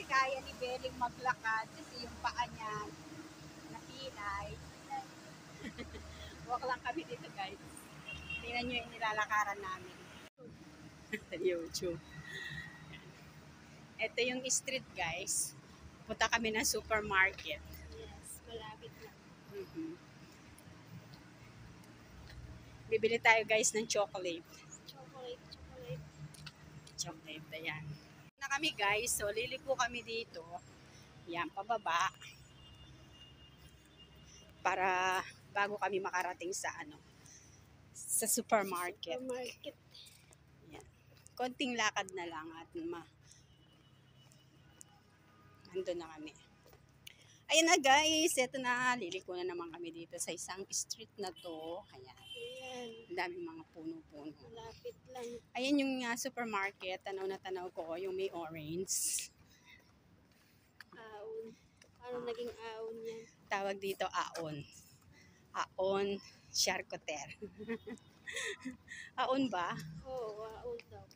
kaya ni Beling maglakad kasi yung paa niya napilay. Walk lang kami dito guys. Tingnan nyo yung nilalakaran namin. YouTube. Ito yung street guys. Punta kami ng supermarket. Yes, malapit na. Bibili tayo guys ng chocolate. Chocolate. Ayan. Na kami guys. So liliko kami dito. Yan, pababa. Para bago kami makarating sa sa supermarket. Yan. Konting lakad na lang at andun na kami. Ayun na guys, eto na, liliko na naman kami dito sa isang street na to. Ayan. Ang daming mga puno-puno. Malapit lang. Ayan yung supermarket, tanaw na tanaw ko, yung may orange. Aon. Paano naging aon yan? Tawag dito aon. Aon charcuter. Aon ba? Oo, aon daw.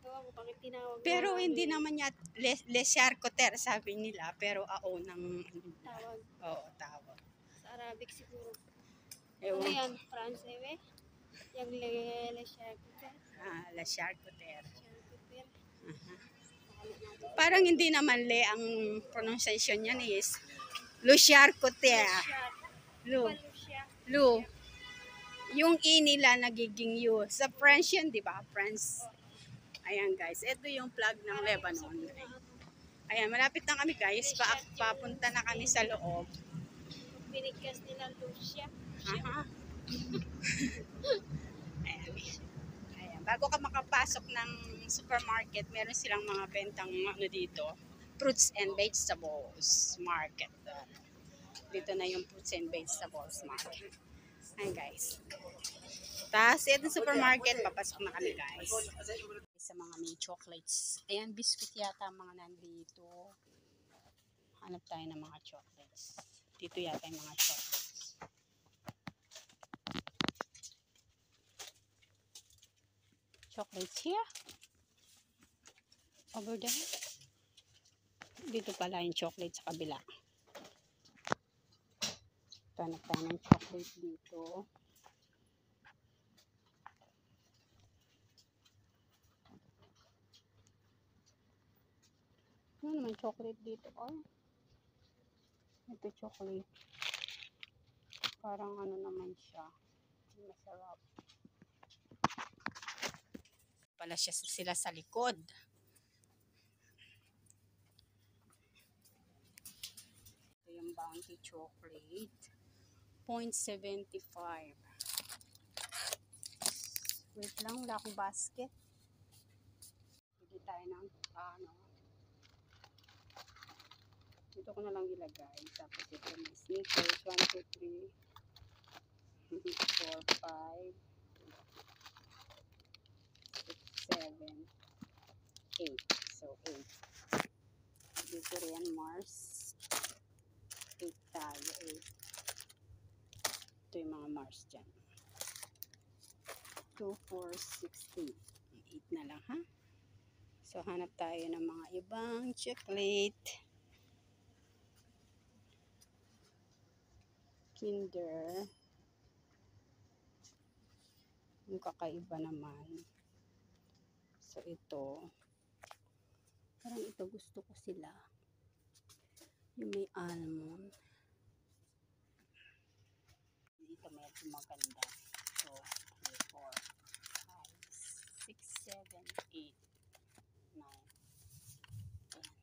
Tawa ko, bakit tinawag Pero na hindi aon? naman niya le charcuter sabi nila, pero aon ng Tawag. Oo, tawag. Sa Arabic siguro. Ewan. Ano yan? France, Yung le charcuter. La charcuter. Charcuter. Parang hindi naman le ang pronunciation niyan is lu charcuter. Lu. Lu. Yung I nila nagiging U. Sa French yun, di ba? French. Ayan guys, ito yung flag ng Lebanon. Ayan, malapit na kami guys. Papunta na kami sa loob. Binigkas nila Lucia. Ayan. Ayan. Bago ka makapasok ng supermarket, meron silang mga bentang dito. Fruits and vegetables market. Dito na yung fruits and vegetables market. Ayan guys. Tapos, ito supermarket, papasok na kami guys. Sa mga may chocolates. Ayan, biscuit yata mga nandito. Hanap tayo ng mga chocolates. Dito yata yung mga chocolates. Chocolates here. Over there. Dito pala yung chocolate sa kabila. Hanap tayo ng chocolate dito. Ano naman chocolate dito? Oh. Ito chocolate. Parang ano naman siya. Masarap. Pala sila sa likod. Ito yung Bounty chocolate. 0.75. Wait lang, wala akong basket. Bili tayo ng Ito ko na lang ilagay. Tapos ito may sneakers. 1, 2, 3, 4, 5, 6, 7, 8. So 8. Dito rin Mars. 8 tayo. 8. Ito yung mga Mars dyan. 2, 4, 6, 8. 8 na lang ha. So hanap tayo ng mga ibang chocolate. Kinder. Yung kakaiba naman. So ito. Parang ito gusto ko sila. Yung may almond. Dito medyo maganda. So 3, 4, 5, 6, 7, 8, 9. Ayan.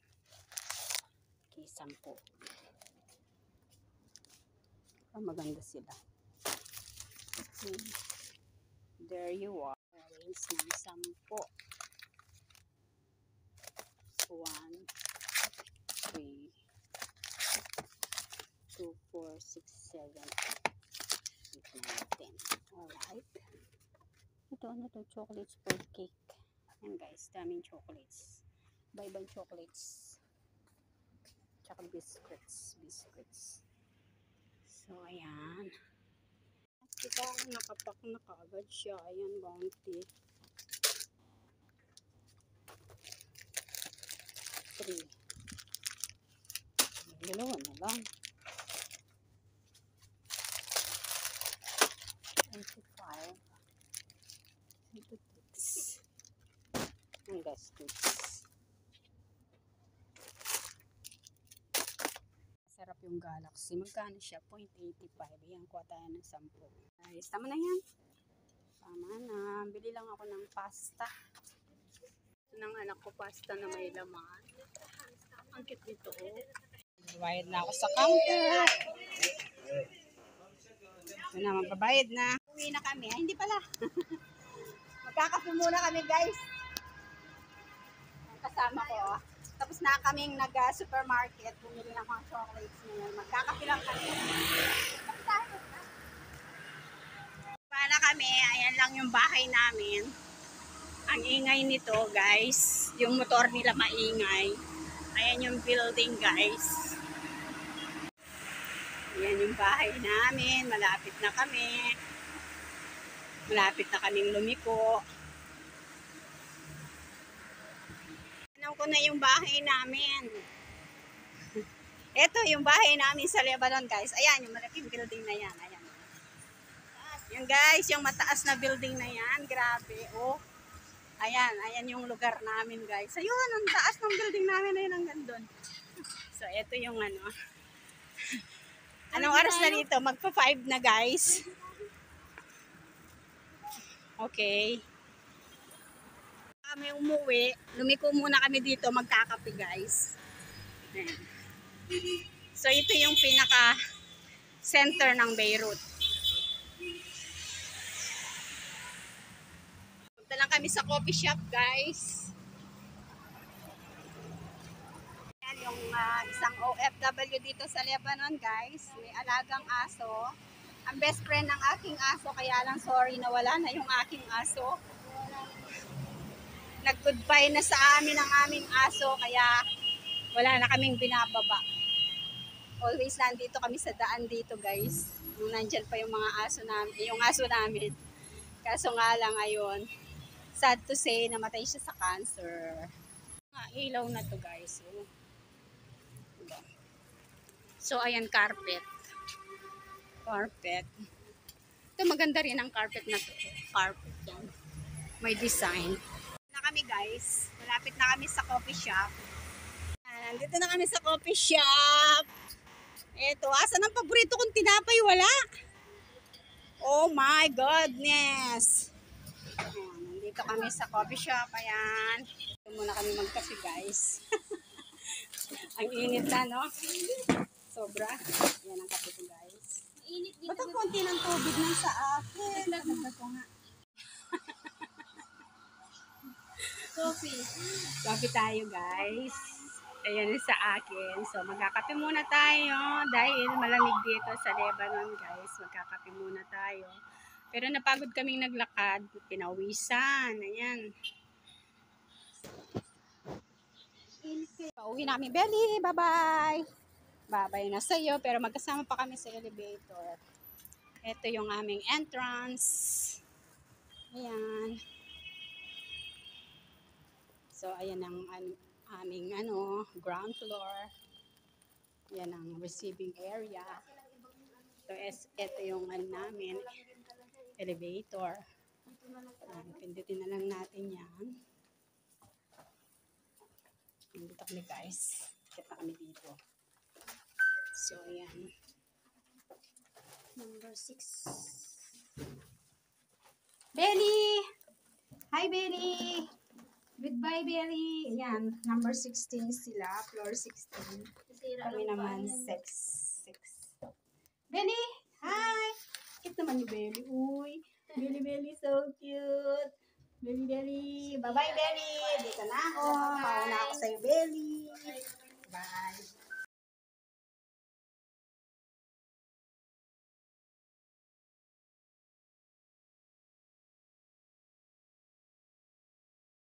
Okay, 10. Maganda sila. Okay. There you are. Arrange ng 10. 1, 3, 2, 4, 6, 7, 8, 9, 10. Alright. Ito ano to? Chocolates for cake. Ayan guys, daming chocolates. Iba-ibang chocolates. Tsaka biscuits. So, ayan. Diba, nakapak na kaagad siya. Ayan, Bounty. 3. Dalawa na lang. 25. Ito tips. Ang gastos. Sarap yung Galaxy. Magkano siya? 0.85. Ayan, kuha tayo ng 10. Guys, tama na yan. Tama na. Bili lang ako ng pasta. Ng anak ko, pasta na may laman. Ang cute nito, oh. Bayad na ako sa counter. Ito na, magbabayad na. Uwi na kami. Ay, hindi pala. Magkakape muna kami, guys. Ang kasama ko, oh. Tapos na kaming nag-supermarket. Bumili ng mga chocolates ngayon. Magkakape lang kami. Para kami, ayan lang yung bahay namin. Ang ingay nito, guys. Yung motor nila maingay. Ayan yung building, guys. Ayan yung bahay namin. Malapit na kami. Malapit na kaming lumiko. Alam ko na yung bahay namin. Ito yung bahay namin sa Lebanon, guys. Ayan, yung malaking building na yan. Ayan. Yan, guys, yung mataas na building na yan. Grabe, oh. Ayan, ayan yung lugar namin, guys. Ayun, ang taas ng building namin. Ayun, hanggang doon. So, ito yung ano. Anong oras na dito? Magpa-5 na, guys. Okay. Kami umuwi. Lumiko muna kami dito. Magkakape, guys. Ayan. So, ito yung pinaka-center ng Beirut. Punta lang kami sa coffee shop, guys. Yan yung isang OFW dito sa Lebanon, guys. May alagang aso. Ang best friend ng aking aso, kaya lang sorry na wala na yung aking aso. Nag-goodbye na sa amin ang aming aso, kaya wala na kaming binababa. Always nandito kami sa daan dito, guys. Nung nandyan pa yung mga aso namin, yung aso namin. Kaso nga lang ayun, sad to say, namatay siya sa cancer. Ilaw na to, guys. Diba? So, ayan, carpet. Carpet. Ito, maganda rin ang carpet na to. Carpet yan. May design. Na kami, guys. Malapit na kami sa coffee shop. Nandito na kami sa coffee shop. Ito, asan ang paborito kong tinapay? Wala. Oh my goodness. Ayan, nandito kami sa coffee shop. Ayan. Ito muna kami magkape, guys. Ang init na, no? Sobra. Ayan ang kape ko, guys. Ba't ang konti ng tubig lang sa akin? Nagdagdag ko nga. Coffee. Coffee tayo, guys. Ayan yung sa akin. So, magkakape muna tayo dahil malamig dito sa Lebanon, guys. Magkakape muna tayo. Pero napagod kaming naglakad. Pinawisan. Ayan. Pauwi namin, Belly. Bye-bye. Bye-bye na sa'yo. Pero magkasama pa kami sa elevator. Ito yung aming entrance. Ayan. So, ayan ang aming ground floor. Yan ang receiving area. So, ito yung namin, elevator. Pindutin na lang natin yan. Dito kami, guys. Kita kami dito. So, ayan. Number 6. Belly! Hi, Belly! Goodbye, Belly. Ayan, number 16 sila, floor 16. Kami naman 6. Belly, hi! Cute naman ni Belly. Uy, Belly, so cute. Belly. Bye-bye, Belly. Dito na ako. Mauna ako sa'yo, Belly. Bye.